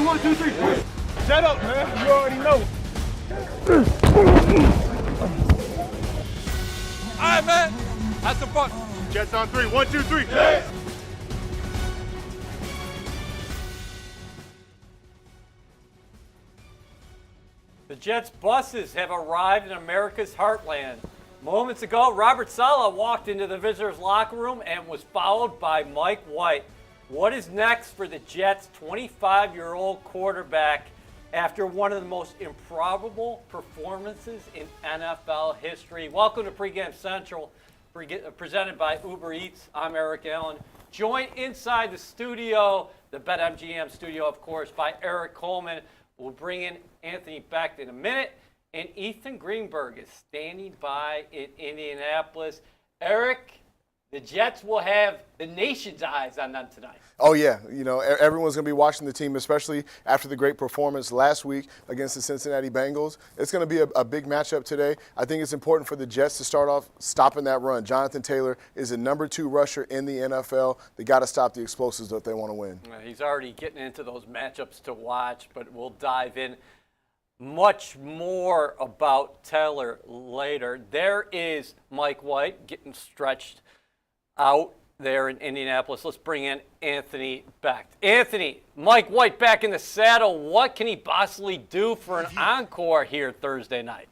1, 2, 3. Shut up, man. You already know. All right, man. Have some fun. Jets on 3. 1, 2, 3. Jets. The Jets buses have arrived in America's heartland. Moments ago, Robert Saleh walked into the visitors' locker room and was followed by Mike White. What is next for the Jets' 25-year-old quarterback after one of the most improbable performances in NFL history? Welcome to Pregame Central, presented by Uber Eats. I'm Eric Allen. Joined inside the studio, the BetMGM studio, of course, by Eric Coleman. We'll bring in Anthony Becht in a minute. And Ethan Greenberg is standing by in Indianapolis. Eric, the Jets will have the nation's eyes on them tonight. Oh, yeah. You know, everyone's going to be watching the team, especially after the great performance last week against the Cincinnati Bengals. It's going to be a big matchup today. I think it's important for the Jets to start off stopping that run. Jonathan Taylor is the number 2 rusher in the NFL. They got to stop the explosives if they want to win. He's already getting into those matchups to watch, but we'll dive in much more about Taylor later. There is Mike White getting stretched out there in Indianapolis. Let's bring in Anthony Becht. Anthony, Mike White back in the saddle. What can he possibly do for an encore here Thursday night?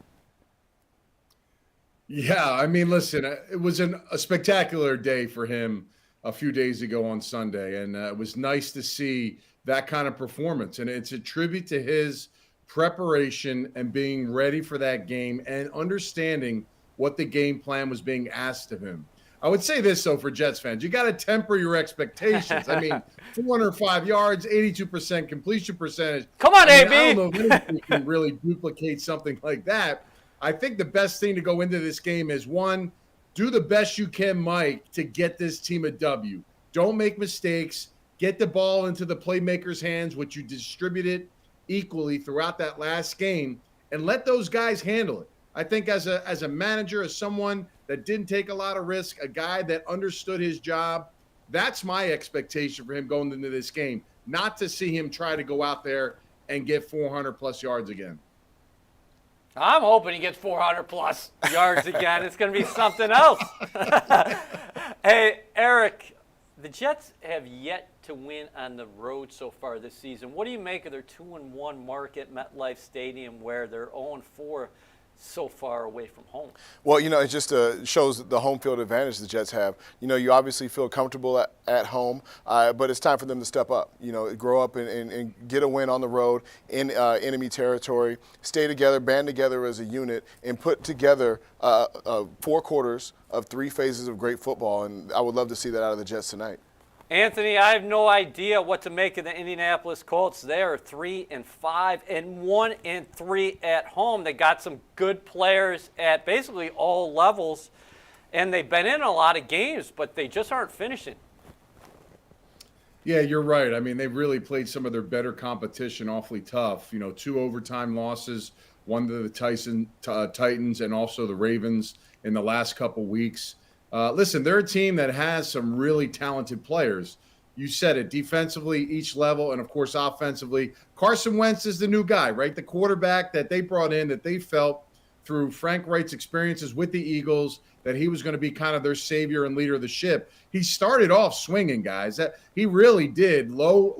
Yeah, I mean, listen, it was a spectacular day for him a few days ago on Sunday, and it was nice to see that kind of performance. And it's a tribute to his preparation and being ready for that game and understanding what the game plan was being asked of him. I would say this, though, for Jets fans, you got to temper your expectations. I mean, 405 yards, 82% completion percentage. Come on, AB. I don't know if anybody can really duplicate something like that. I think the best thing to go into this game is, one, do the best you can, Mike, to get this team a W. Don't make mistakes. Get the ball into the playmakers' hands, which you distributed equally throughout that last game, and let those guys handle it. I think as a manager, as someone that didn't take a lot of risk, a guy that understood his job, that's my expectation for him going into this game, not to see him try to go out there and get 400-plus yards again. I'm hoping he gets 400-plus yards again. It's going to be something else. Hey, Eric, the Jets have yet to win on the road so far this season. What do you make of their 2-1 mark at MetLife Stadium, where they're 0-4 so far away from home? Well, you know, it just shows the home field advantage the Jets have. You know, you obviously feel comfortable at home, but it's time for them to step up. You know, grow up and get a win on the road in enemy territory, stay together, band together as a unit, and put together 4 quarters of 3 phases of great football. And I would love to see that out of the Jets tonight. Anthony, I have no idea what to make of the Indianapolis Colts. They are 3-5 and 1-3 at home. They got some good players at basically all levels, and they've been in a lot of games, but they just aren't finishing. Yeah, you're right. I mean, they've really played some of their better competition awfully tough. You know, 2 overtime losses, one to the Titans and also the Ravens in the last couple weeks. Listen, they're a team that has some really talented players. You said it, defensively, each level, and, of course, offensively. Carson Wentz is the new guy, right? The quarterback that they brought in, that they felt through Frank Wright's experiences with the Eagles that he was going to be kind of their savior and leader of the ship. He started off swinging, guys. He really did. Low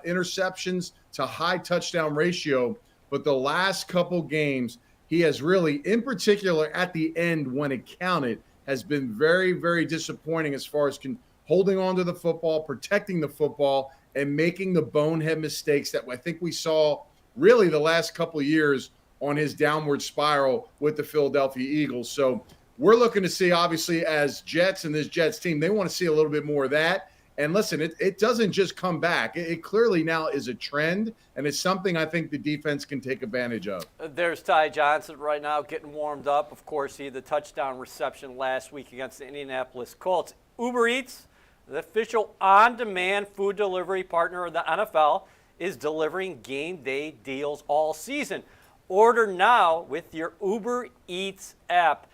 interceptions to high touchdown ratio. But the last couple games, he has really, in particular at the end when it counted, has been very, very disappointing as far as holding on to the football, protecting the football, and making the bonehead mistakes that I think we saw really the last couple of years on his downward spiral with the Philadelphia Eagles. So we're looking to see, obviously, as Jets and this Jets team, they want to see a little bit more of that. And listen, it doesn't just come back. It clearly now is a trend, and it's something I think the defense can take advantage of. There's Ty Johnson right now getting warmed up. Of course, he had the touchdown reception last week against the Indianapolis Colts. Uber Eats, the official on-demand food delivery partner of the NFL, is delivering game day deals all season. Order now with your Uber Eats app.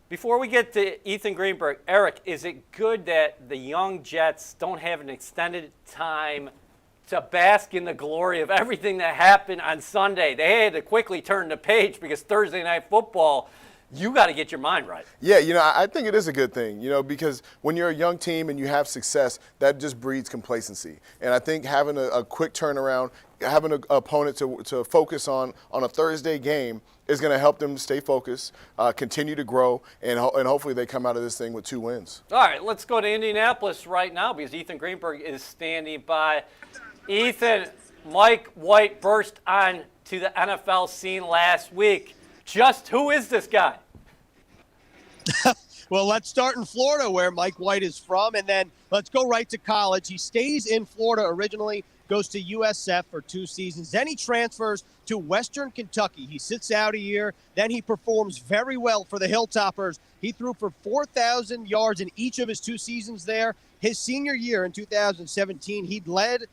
Before we get to Ethan Greenberg, Eric, is it good that the young Jets don't have an extended time to bask in the glory of everything that happened on Sunday. They had to quickly turn the page because Thursday Night Football, you got to get your mind right. Yeah, I think it is a good thing, because when you're a young team and you have success, that just breeds complacency. And I think having a quick turnaround, having an opponent to focus on a Thursday game is going to help them stay focused, continue to grow, and hopefully they come out of this thing with 2 wins. All right, let's go to Indianapolis right now because Ethan Greenberg is standing by. Ethan, Mike White burst on to the NFL scene last week. Just who is this guy? Well, let's start in Florida, where Mike White is from, and then let's go right to college. He stays in Florida originally, goes to USF for 2 seasons. Then he transfers to Western Kentucky. He sits out a year. Then he performs very well for the Hilltoppers. He threw for 4,000 yards in each of his 2 seasons there. His senior year in 2017, he led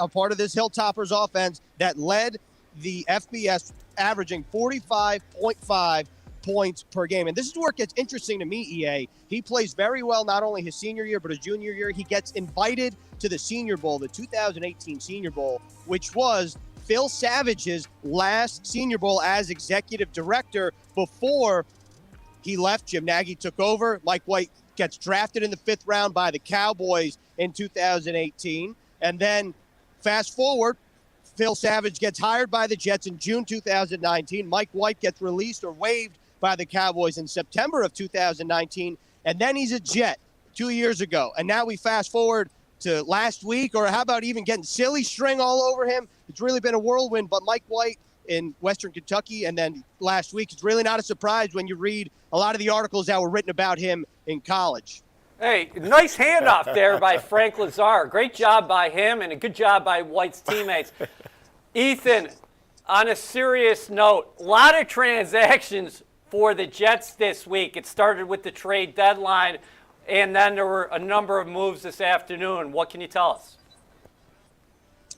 a part of this Hilltoppers offense that led the FBS, averaging 45.5 points per game. And this is where it gets interesting to me, EA. He plays very well not only his senior year, but his junior year. He gets invited to the Senior Bowl, the 2018 Senior Bowl, which was Phil Savage's last Senior Bowl as executive director before he left. Jim Nagy took over. Mike White gets drafted in the 5th round by the Cowboys in 2018. And then fast forward, Phil Savage gets hired by the Jets in June 2019. Mike White gets released or waived by the Cowboys in September of 2019. And then he's a Jet 2 years ago. And now we fast forward to last week, or how about even getting silly string all over him? It's really been a whirlwind. But Mike White in Western Kentucky, and then last week, it's really not a surprise when you read a lot of the articles that were written about him in college. Hey, nice handoff there by Frank Lazar. Great job by him and a good job by White's teammates. Ethan, on a serious note, a lot of transactions for the Jets this week. It started with the trade deadline, and then there were a number of moves this afternoon. What can you tell us?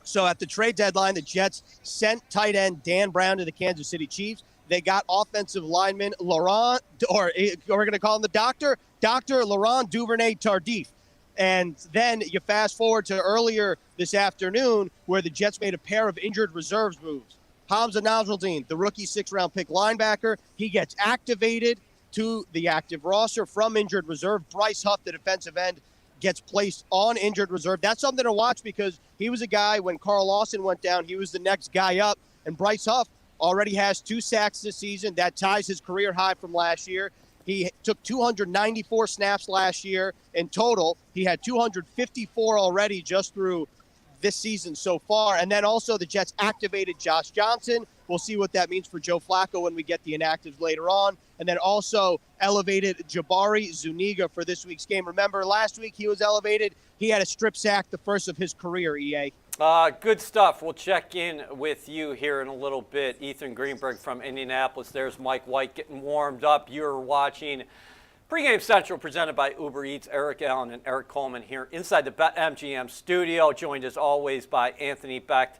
So at the trade deadline, the Jets sent tight end Dan Brown to the Kansas City Chiefs. They got offensive lineman Laurent, or we're going to call him the doctor, Dr. Laurent Duvernay-Tardif. And then you fast forward to earlier this afternoon where the Jets made a pair of injured reserves moves. Hamza Nasruddin, the rookie 6th-round pick linebacker, he gets activated to the active roster from injured reserve. Bryce Huff, the defensive end, gets placed on injured reserve. That's something to watch because he was a guy, when Carl Lawson went down, he was the next guy up. And Bryce Huff already has 2 sacks this season. That ties his career high from last year. He took 294 snaps last year in total. He had 254 already just through this season so far. And then also the Jets activated Josh Johnson. We'll see what that means for Joe Flacco when we get the inactives later on. And then also elevated Jabari Zuniga for this week's game. Remember, last week he was elevated. He had a strip sack, the first of his career, EA. Good stuff. We'll check in with you here in a little bit. Ethan Greenberg from Indianapolis. There's Mike White getting warmed up. You're watching Pregame Central presented by Uber Eats. Eric Allen and Eric Coleman here inside the BetMGM studio, joined as always by Anthony Becht.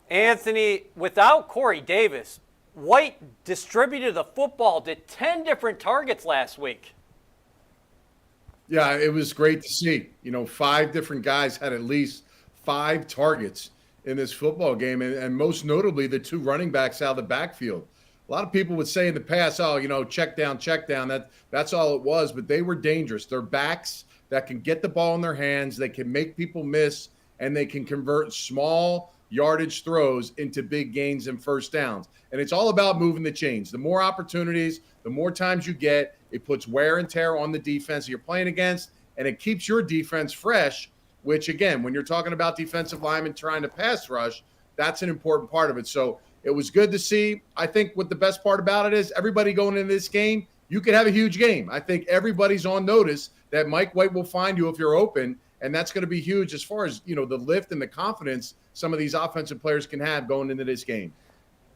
Anthony, without Corey Davis, White distributed the football to 10 different targets last week. Yeah, it was great to see. 5 different guys had at least 5 targets in this football game, and most notably the 2 running backs out of the backfield. A lot of people would say in the past, check down. That's all it was, but they were dangerous. They're backs that can get the ball in their hands, they can make people miss, and they can convert small yardage throws into big gains and first downs. And it's all about moving the chains. The more opportunities, the more times you get, it puts wear and tear on the defense you're playing against, and it keeps your defense fresh, which, again, when you're talking about defensive linemen trying to pass rush, that's an important part of it. So it was good to see. I think what the best part about it is everybody going into this game, you could have a huge game. I think everybody's on notice that Mike White will find you if you're open, and that's going to be huge as far as, the lift and the confidence some of these offensive players can have going into this game.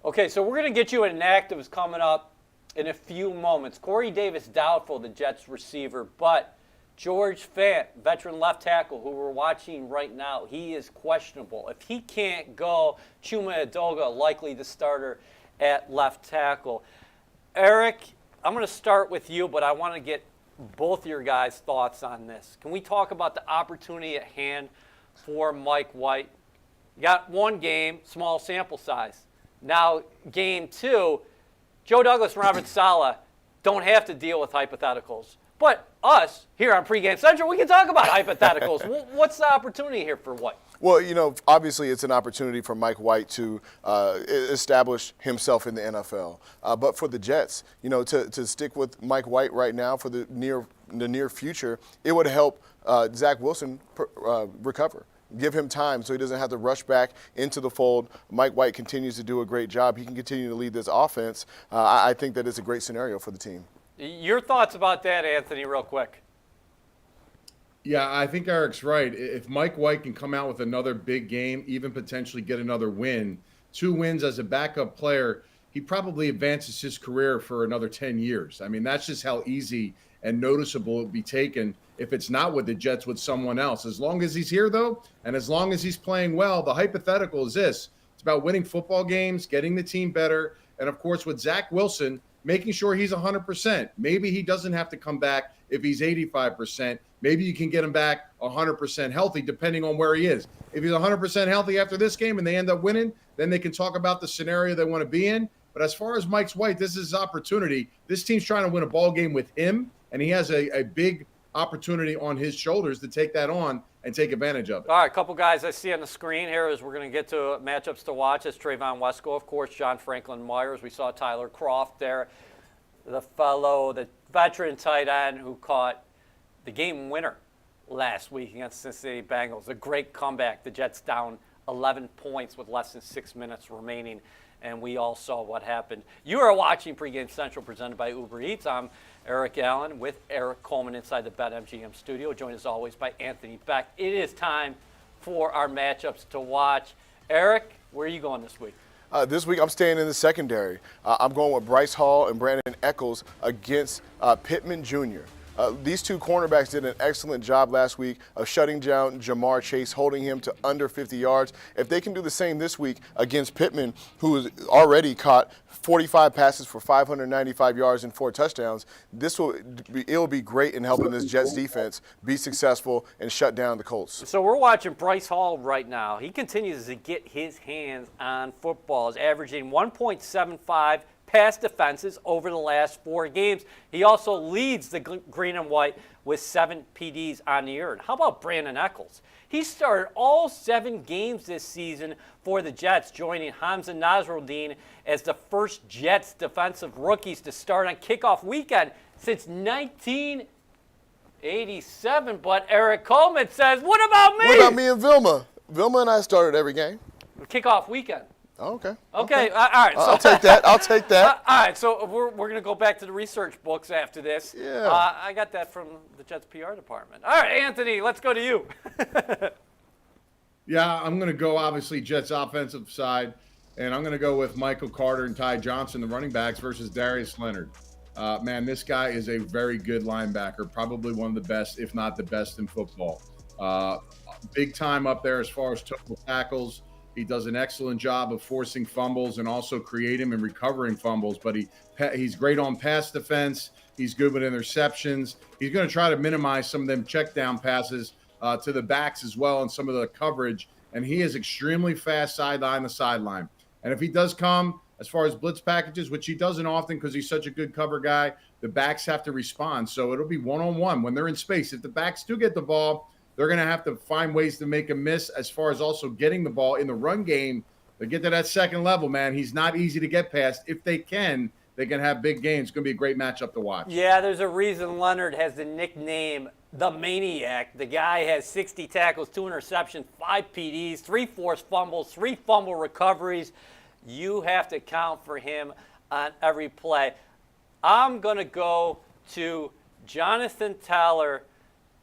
Okay, so we're going to get you an inactives coming up in a few moments. Corey Davis doubtful, the Jets receiver, but George Fant, veteran left tackle who we're watching right now, he is questionable. If he can't go, Chuma Edoga likely the starter at left tackle. Eric, I'm going to start with you, but I want to get both your guys' thoughts on this. Can we talk about the opportunity at hand for Mike White? You got one game, small sample size. Now, game 2, Joe Douglas and Robert Saleh don't have to deal with hypotheticals. But us, here on Pregame Central, we can talk about hypotheticals. What's the opportunity here for White? Well, obviously it's an opportunity for Mike White to establish himself in the NFL. But for the Jets, to stick with Mike White right now for the near future, it would help Zach Wilson recover. Give him time so he doesn't have to rush back into the fold. Mike White continues to do a great job. He can continue to lead this offense. I think that it's a great scenario for the team. Your thoughts about that, Anthony, real quick? Yeah, I think Eric's right. If Mike White can come out with another big game, even potentially get another win, 2 wins as a backup player, he probably advances his career for another 10 years. I mean, that's just how easy and noticeable it would be taken if it's not with the Jets, with someone else. As long as he's here, though, and as long as he's playing well, the hypothetical is this. It's about winning football games, getting the team better, and, of course, with Zach Wilson, making sure he's 100%. Maybe he doesn't have to come back if he's 85%. Maybe you can get him back 100% healthy, depending on where he is. If he's 100% healthy after this game and they end up winning, then they can talk about the scenario they want to be in. But as far as Mike White, this is his opportunity. This team's trying to win a ball game with him, and he has a big opportunity on his shoulders to take that on and take advantage of it. All right, a couple guys I see on the screen here as we're going to get to matchups to watch. It's Trayvon Wesco, of course, John Franklin Myers. We saw Tyler Croft there, the veteran tight end who caught the game winner last week against the Cincinnati Bengals. A great comeback. The Jets down 11 points with less than 6 minutes remaining, and we all saw what happened. You are watching Pregame Central presented by Uber Eats. I'm Eric Allen with Eric Coleman inside the BetMGM studio, joined as always by Anthony Beck. It is time for our matchups to watch. Eric, where are you going this week? This week I'm staying in the secondary. I'm going with Bryce Hall and Brandon Echols against Pittman Jr. These 2 cornerbacks did an excellent job last week of shutting down Jamar Chase, holding him to under 50 yards. If they can do the same this week against Pittman, who has already caught 45 passes for 595 yards and 4 touchdowns, it'll be great in helping this Jets defense be successful and shut down the Colts. So we're watching Bryce Hall right now. He continues to get his hands on footballs, averaging 1.75 pass defenses over the last 4 games. He also leads the green and white with 7 PDs on the year. And how about Brandon Echols? He started all 7 games this season for the Jets, joining Hamza Nasruddin as the first Jets defensive rookies to start on kickoff weekend since 1987. But Eric Coleman says, what about me? What about me and Vilma? Vilma and I started every game. Kickoff weekend. Oh, okay. Okay. All right. So, I'll take that. I'll take that. all right. So we're going to go back to the research books after this. Yeah. I got that from the Jets PR department. All right, Anthony, let's go to you. Yeah, I'm going to go, obviously, Jets offensive side, and I'm going to go with Michael Carter and Ty Johnson, the running backs, versus Darius Leonard. Man, this guy is a very good linebacker, probably one of the best, if not the best in football. Big time up there as far as total tackles. He does an excellent job of forcing fumbles and also creating and recovering fumbles, but he's great on pass defense. He's good with interceptions. He's going to try to minimize some of them check down passes to the backs as well and some of the coverage, and he is extremely fast sideline to sideline. And if he does come as far as blitz packages, which he doesn't often because he's such a good cover guy, the backs have to respond. So it'll be one-on-one when they're in space. If the backs do get the ball, they're going to have to find ways to make a miss as far as also getting the ball in the run game. They get to that second level, man. He's not easy to get past. If they can have big games. It's going to be a great matchup to watch. Yeah, there's a reason Leonard has the nickname the Maniac. The guy has 60 tackles, 2 interceptions, 5 PDs, 3 forced fumbles, 3 fumble recoveries. You have to count for him on every play. I'm going to go to Jonathan Taylor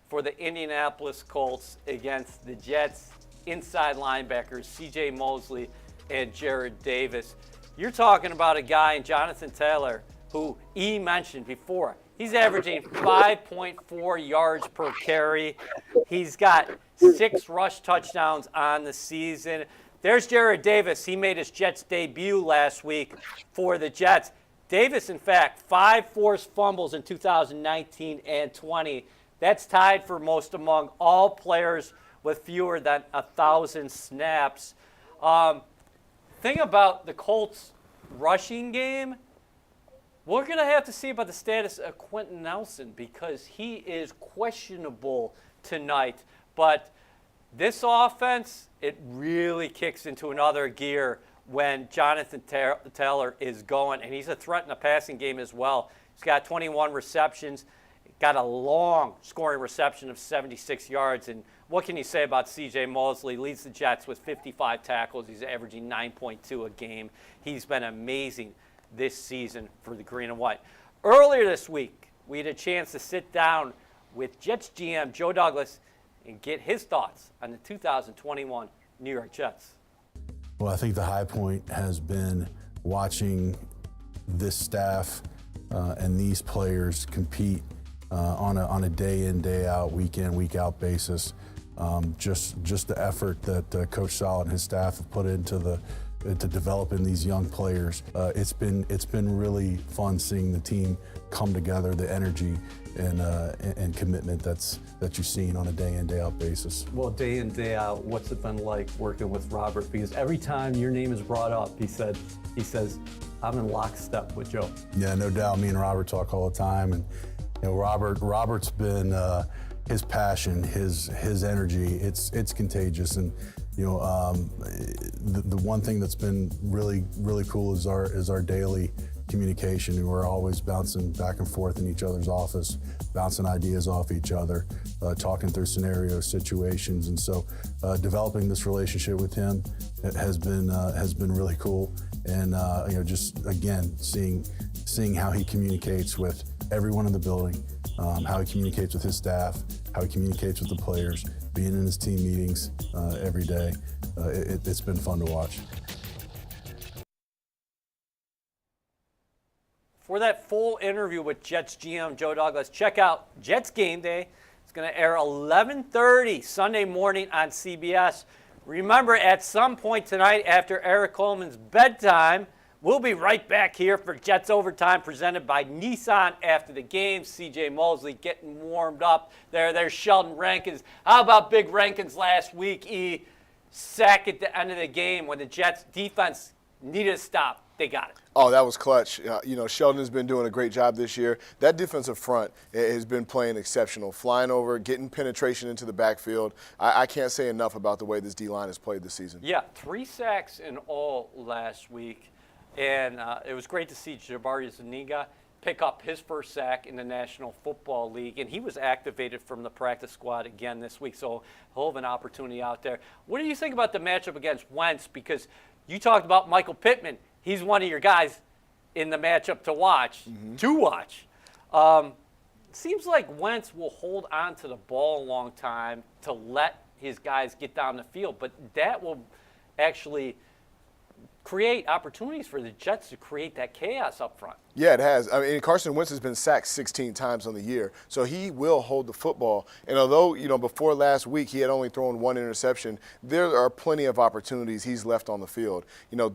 for the Indianapolis Colts against the Jets inside linebackers, C.J. Mosley and Jared Davis. You're talking about a guy in Jonathan Taylor who E mentioned before. He's averaging 5.4 yards per carry. He's got 6 rush touchdowns on the season. There's Jared Davis. He made his Jets debut last week for the Jets. Davis, in fact, 5 forced fumbles in 2019 and 20. That's tied for most among all players with fewer than 1,000 snaps. Thing about the Colts rushing game, we're going to have to see about the status of Quentin Nelson because he is questionable tonight. But this offense, it really kicks into another gear when Jonathan Taylor is going, and he's a threat in the passing game as well. He's got 21 receptions, got a long scoring reception of 76 yards, and what can you say about C.J. Mosley? Leads the Jets with 55 tackles. He's averaging 9.2 a game. He's been amazing this season for the green and white. Earlier this week, we had a chance to sit down with Jets GM Joe Douglas and get his thoughts on the 2021 New York Jets. Well, I think the high point has been watching this staff and these players compete on a day in, day out, week in, week out basis. Just the effort that Coach Sala and his staff have put into developing these young players. It's been really fun seeing the team come together, the energy and commitment that you're seeing on a day in, day out basis. Well, day in, day out, what's it been like working with Robert? Because every time your name is brought up, he says, I'm in lockstep with Joe. Yeah, no doubt. Me and Robert talk all the time, and Robert's been his passion, his energy. It's contagious, and the one thing that's been really cool is our daily communication. We're always bouncing back and forth in each other's office, bouncing ideas off each other, talking through scenario situations, and so developing this relationship with him has been really cool. And just again seeing how he communicates with everyone in the building, how he communicates with his staff, how he communicates with the players, being in his team meetings every day. It's been fun to watch. For that full interview with Jets GM Joe Douglas, check out Jets Game Day. It's going to air 11:30 Sunday morning on CBS. Remember, at some point tonight after Eric Coleman's bedtime, we'll be right back here for Jets Overtime presented by Nissan after the game. C.J. Mosley getting warmed up there. There's Sheldon Rankins. How about Big Rankins last week? Sack at the end of the game when the Jets defense needed a stop. They got it. Oh, that was clutch. Sheldon has been doing a great job this year. That defensive front has been playing exceptional, flying over, getting penetration into the backfield. I can't say enough about the way this D-line has played this season. Yeah, 3 sacks in all last week. And it was great to see Jabari Zuniga pick up his first sack in the National Football League. And he was activated from the practice squad again this week. So he'll have an opportunity out there. What do you think about the matchup against Wentz? Because you talked about Michael Pittman. He's one of your guys in the matchup to watch. Seems like Wentz will hold on to the ball a long time to let his guys get down the field. But that will actually create opportunities for the Jets to create that chaos up front. Yeah, it has. I mean, Carson Wentz has been sacked 16 times on the year, so he will hold the football. And although, before last week he had only thrown 1 interception, there are plenty of opportunities he's left on the field.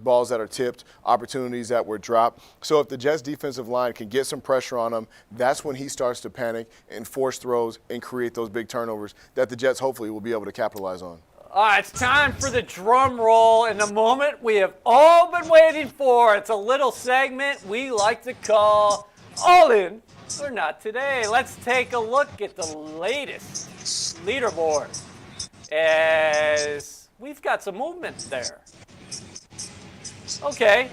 Balls that are tipped, opportunities that were dropped. So if the Jets defensive line can get some pressure on him, that's when he starts to panic and force throws and create those big turnovers that the Jets hopefully will be able to capitalize on. All right, it's time for the drum roll and the moment we have all been waiting for. It's a little segment we like to call All In or Not Today. Let's take a look at the latest leaderboard as we've got some movement there. Okay,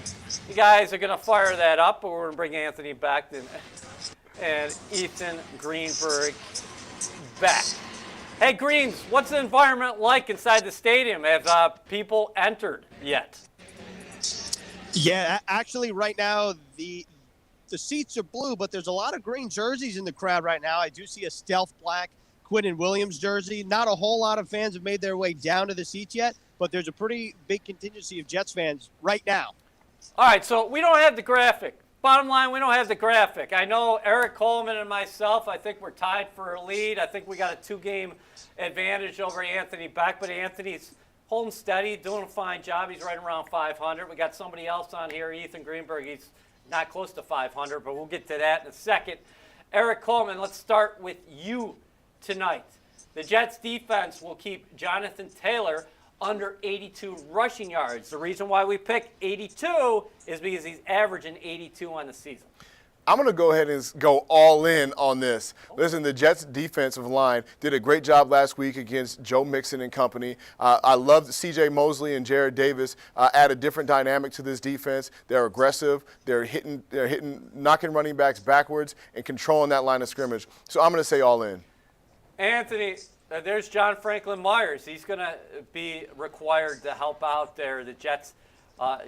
you guys are going to fire that up, but we're going to bring Anthony back and Ethan Greenberg back. Hey, Greens, what's the environment like inside the stadium? Have people entered yet? Yeah, actually, right now, the seats are blue, but there's a lot of green jerseys in the crowd right now. I do see a stealth black Quinnen Williams jersey. Not a whole lot of fans have made their way down to the seats yet, but there's a pretty big contingency of Jets fans right now. All right, so we don't have the graphic. Bottom line, we don't have the graphic. I know Eric Coleman and myself, I think we're tied for a lead. I think we got a 2-game advantage over Anthony Beck, but Anthony's holding steady, doing a fine job. He's right around 500. We got somebody else on here, Ethan Greenberg. He's not close to 500, but we'll get to that in a second. Eric Coleman, let's start with you tonight. The Jets defense will keep Jonathan Taylor under 82 rushing yards. The reason why we picked 82 is because he's averaging 82 on the season. I'm going to go ahead and go all in on this. Listen, the Jets defensive line did a great job last week against Joe Mixon and company. I loved C.J. Mosley and Jared Davis add a different dynamic to this defense. They're aggressive. They're knocking running backs backwards and controlling that line of scrimmage. So I'm going to say all in. Anthony, there's John Franklin Myers. He's going to be required to help out there. The Jets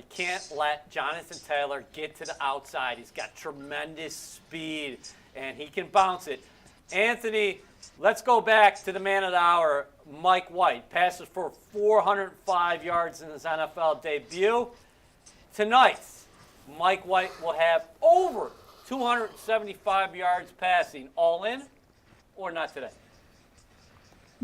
can't let Jonathan Taylor get to the outside. He's got tremendous speed, and he can bounce it. Anthony, let's go back to the man of the hour, Mike White. Passes for 405 yards in his NFL debut. Tonight, Mike White will have over 275 yards passing. All in or not today?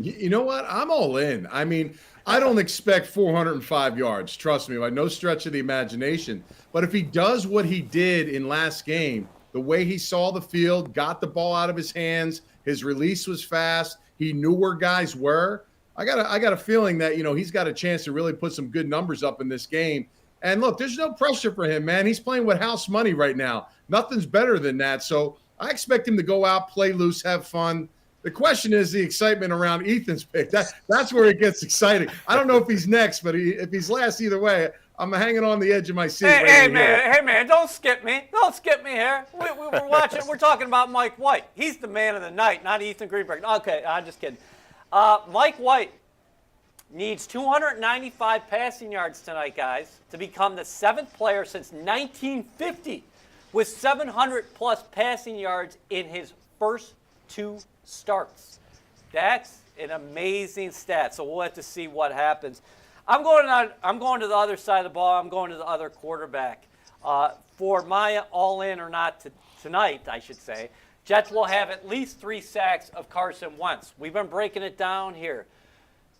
You know what? I'm all in. I mean, I don't expect 405 yards. Trust me, by no stretch of the imagination. But if he does what he did in last game, the way he saw the field, got the ball out of his hands, his release was fast, he knew where guys were. I got a feeling that, he's got a chance to really put some good numbers up in this game. And look, there's no pressure for him, man. He's playing with house money right now. Nothing's better than that. So I expect him to go out, play loose, have fun. The question is the excitement around Ethan's pick. That's where it gets exciting. I don't know if he's next, but if he's last, either way, I'm hanging on the edge of my seat. Hey man, don't skip me. Don't skip me here. We're watching. We're talking about Mike White. He's the man of the night, not Ethan Greenberg. Okay, I'm just kidding. Mike White needs 295 passing yards tonight, guys, to become the 7th player since 1950 with 700-plus passing yards in his first 2 starts. That's an amazing stat. So we'll have to see what happens. I'm going to the other side of the ball. I'm going to the other quarterback. For my all-in or not tonight, I should say, Jets will have at least 3 sacks of Carson Wentz. We've been breaking it down here.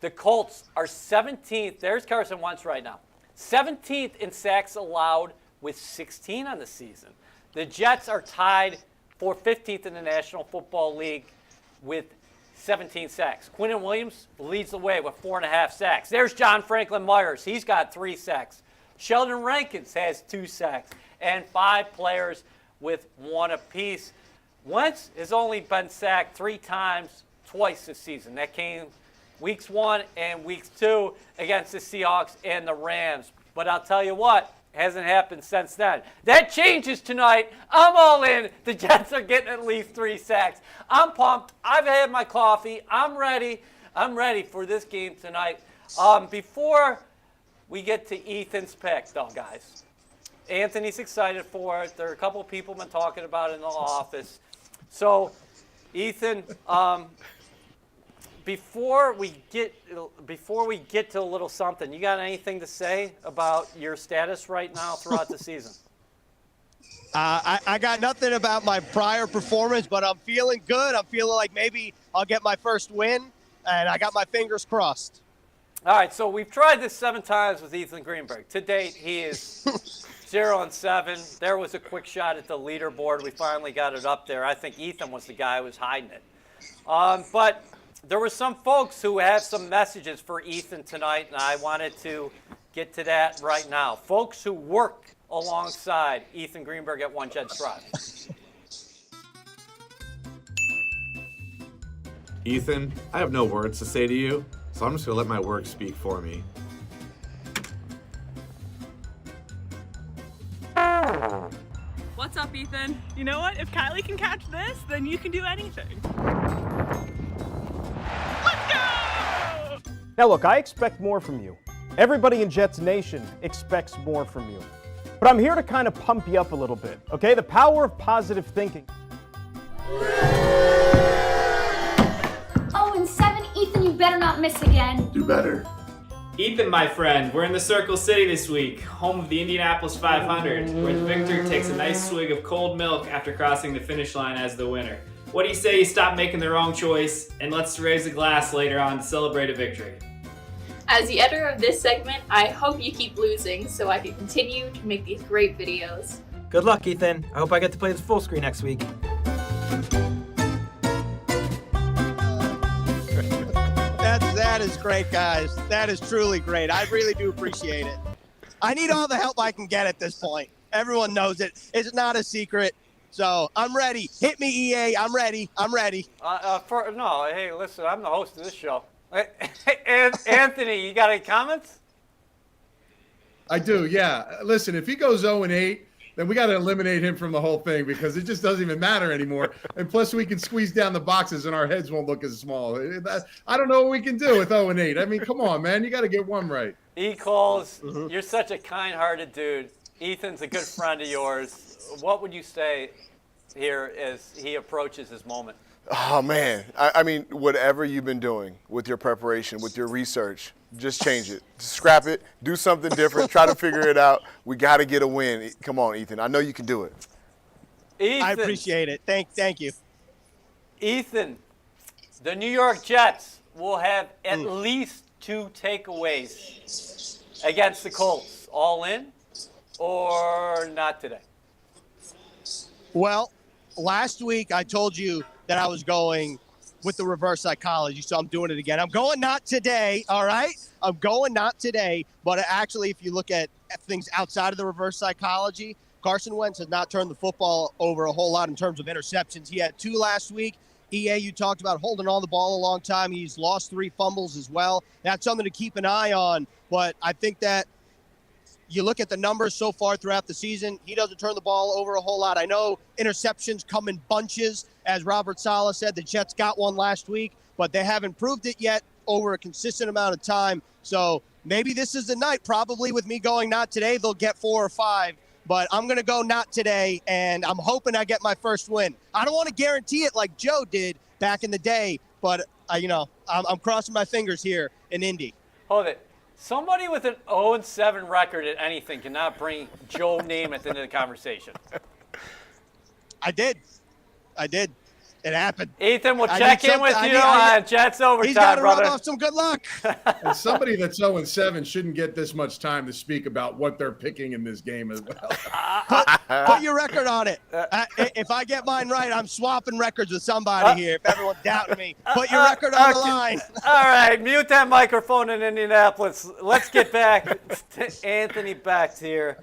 The Colts are 17th. There's Carson Wentz right now. 17th in sacks allowed with 16 on the season. The Jets are tied for 15th in the National Football League with 17 sacks. Quinnen Williams leads the way with 4.5 sacks. There's John Franklin Myers. He's got 3 sacks. Sheldon Rankins has 2 sacks. And 5 players with 1 apiece. Wentz has only been sacked 3 times, twice this season. That came weeks 1 and weeks 2 against the Seahawks and the Rams. But I'll tell you what, hasn't happened since then. That changes tonight. I'm all in. The Jets are getting at least 3 sacks. I'm pumped. I've had my coffee. I'm ready. I'm ready for this game tonight. Before we get to Ethan's pick, though, guys, Anthony's excited for it. There are a couple of people been talking about it in the office. So, Ethan, before we get to a little something, you got anything to say about your status right now throughout the season? I got nothing about my prior performance, but I'm feeling good. I'm feeling like maybe I'll get my first win, and I got my fingers crossed. All right, so we've tried this 7 times with Ethan Greenberg. To date, he is 0-7. There was a quick shot at the leaderboard. We finally got it up there. I think Ethan was the guy who was hiding it. But there were some folks who have some messages for Ethan tonight, and I wanted to get to that right now. Folks who work alongside Ethan Greenberg at One Jets Drive. Ethan, I have no words to say to you, so I'm just going to let my work speak for me. What's up, Ethan? You know what? If Kylie can catch this, then you can do anything. Let's go! Now look, I expect more from you. Everybody in Jets Nation expects more from you. But I'm here to kind of pump you up a little bit, okay? The power of positive thinking. 0-7, Ethan, you better not miss again. Do better. Ethan, my friend, we're in the Circle City this week, home of the Indianapolis 500, where the victor takes a nice swig of cold milk after crossing the finish line as the winner. What do you say you stop making the wrong choice, and let's raise a glass later on to celebrate a victory? As the editor of this segment, I hope you keep losing so I can continue to make these great videos. Good luck, Ethan. I hope I get to play this full screen next week. That is great, guys. That is truly great. I really do appreciate it. I need all the help I can get at this point. Everyone knows it. It's not a secret. So I'm ready. Hit me, EA. I'm ready. I'm ready. No, hey, listen, I'm the host of this show. Anthony, you got any comments? I do, yeah. Listen, if he goes 0-8, then we got to eliminate him from the whole thing because it just doesn't even matter anymore. And plus, we can squeeze down the boxes and our heads won't look as small. I don't know what we can do with 0-8. I mean, come on, man. You got to get one right. Coles, you're such a kind-hearted dude. Ethan's a good friend of yours. What would you say here as he approaches his moment? Oh, man. I mean, whatever you've been doing with your preparation, with your research, just change it. Scrap it. Do something different. Try to figure it out. We got to get a win. Come on, Ethan. I know you can do it. Ethan, I appreciate it. Thank you. Ethan, the New York Jets will have at least 2 takeaways against the Colts. All in or not today? Well, last week I told you that I was going with the reverse psychology, so I'm doing it again. I'm going not today, all right? I'm going not today, but actually if you look at things outside of the reverse psychology, Carson Wentz has not turned the football over a whole lot in terms of interceptions. He had 2 last week. EA, you talked about holding on the ball a long time. He's lost 3 fumbles as well. That's something to keep an eye on, but I think that you look at the numbers so far throughout the season, he doesn't turn the ball over a whole lot. I know interceptions come in bunches. As Robert Saleh said, the Jets got one last week, but they haven't proved it yet over a consistent amount of time. So maybe this is the night. Probably with me going not today, they'll get 4 or 5. But I'm going to go not today, and I'm hoping I get my first win. I don't want to guarantee it like Joe did back in the day, but, I'm crossing my fingers here in Indy. Hold it. Somebody with an 0-7 record at anything cannot bring Joe Namath into the conversation. I did. It happened. Ethan, we'll check in with you on Jets overtime, he's got to brother. rub off some good luck. And somebody that's 0-7 shouldn't get this much time to speak about what they're picking in this game as well. Put your record on it. If I get mine right, I'm swapping records with somebody here. If everyone's doubting me, put your record on the line. All right, mute that microphone in Indianapolis. Let's get back to Anthony Becht here.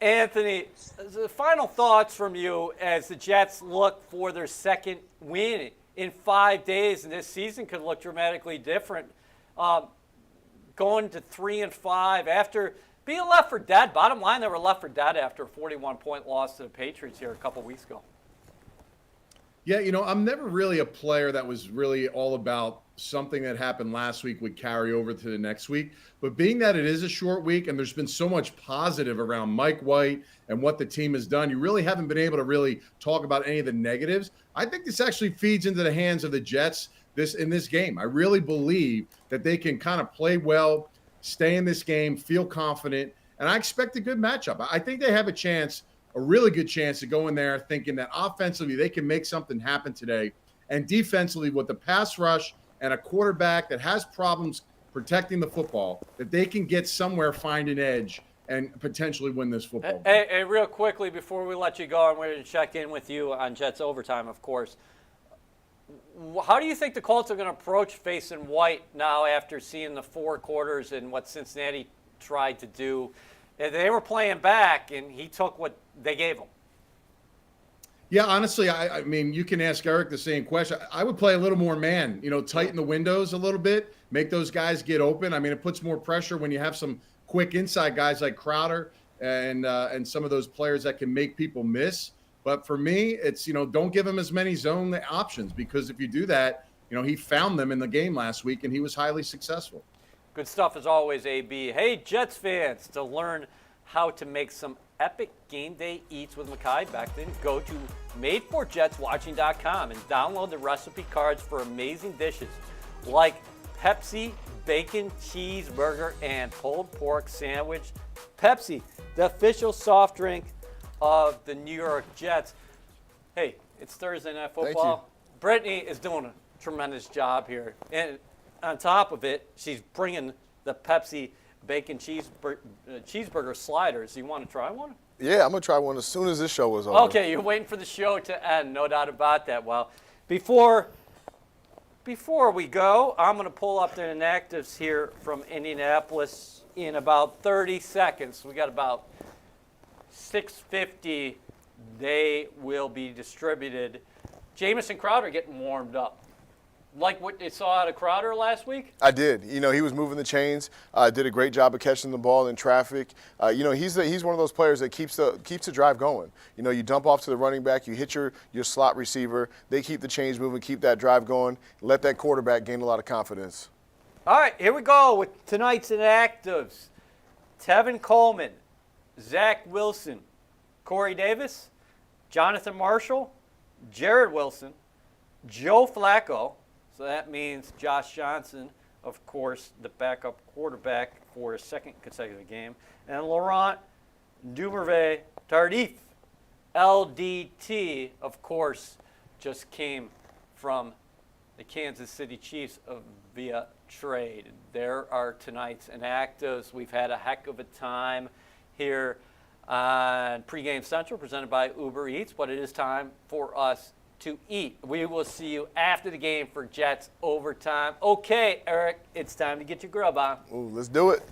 Anthony, the final thoughts from you as the Jets look for their second win in 5 days, and this season could look dramatically different. Going to 3-5 after being left for dead. Bottom line, they were left for dead after a 41-point loss to the Patriots here a couple weeks ago. Yeah, I'm never really a player that was really all about something that happened last week would carry over to the next week. But being that it is a short week and there's been so much positive around Mike White and what the team has done, you really haven't been able to really talk about any of the negatives. I think this actually feeds into the hands of the Jets in this game. I really believe that they can kind of play well, stay in this game, feel confident, and I expect a good matchup. I think they have a really good chance to go in there thinking that offensively they can make something happen today, and defensively with the pass rush and a quarterback that has problems protecting the football, that they can get somewhere, find an edge, and potentially win this football game. Hey, real quickly before we let you go, I'm ready to check in with you on Jets overtime, of course. How do you think the Colts are going to approach facing White now after seeing the 4 quarters and what Cincinnati tried to do? They were playing back, and he took what they gave him. Yeah, honestly, I mean, you can ask Eric the same question. I would play a little more man, tighten the windows a little bit, make those guys get open. I mean, it puts more pressure when you have some quick inside guys like Crowder and some of those players that can make people miss. But for me, it's, don't give him as many zone options, because if you do that, he found them in the game last week and he was highly successful. Good stuff as always, AB. Hey, Jets fans, to learn how to make some epic game day eats with Mekhi Becton, go to madeforjetswatching.com and download the recipe cards for amazing dishes like Pepsi bacon cheeseburger and pulled pork sandwich. Pepsi, the official soft drink of the New York Jets. Hey, it's Thursday Night Football. Brittany is doing a tremendous job here. And on top of it, she's bringing the Pepsi bacon cheeseburger sliders. You want to try one? Yeah, I'm going to try one as soon as this show is over. Okay, you're waiting for the show to end, no doubt about that. Well, before Before we go, I'm going to pull up the inactives here from Indianapolis in about 30 seconds. We got about 6:50. They will be distributed. Jamison Crowder getting warmed up. Like what you saw out of Crowder last week? I did. You know, he was moving the chains, did a great job of catching the ball in traffic. You know, he's one of those players that keeps the drive going. You know, you dump off to the running back, you hit your slot receiver, they keep the chains moving, keep that drive going, let that quarterback gain a lot of confidence. All right, here we go with tonight's inactives. Tevin Coleman, Zach Wilson, Corey Davis, Jonathan Marshall, Jared Wilson, Joe Flacco. So that means Josh Johnson, of course, the backup quarterback for a second consecutive game, and Laurent Dumervet Tardif, LDT, of course, just came from the Kansas City Chiefs via trade. There are tonight's inactives. We've had a heck of a time here on Pregame Central, presented by Uber Eats, but it is time for us to eat. We will see you after the game for Jets overtime. Okay, Eric, it's time to get your grub on. Ooh, let's do it.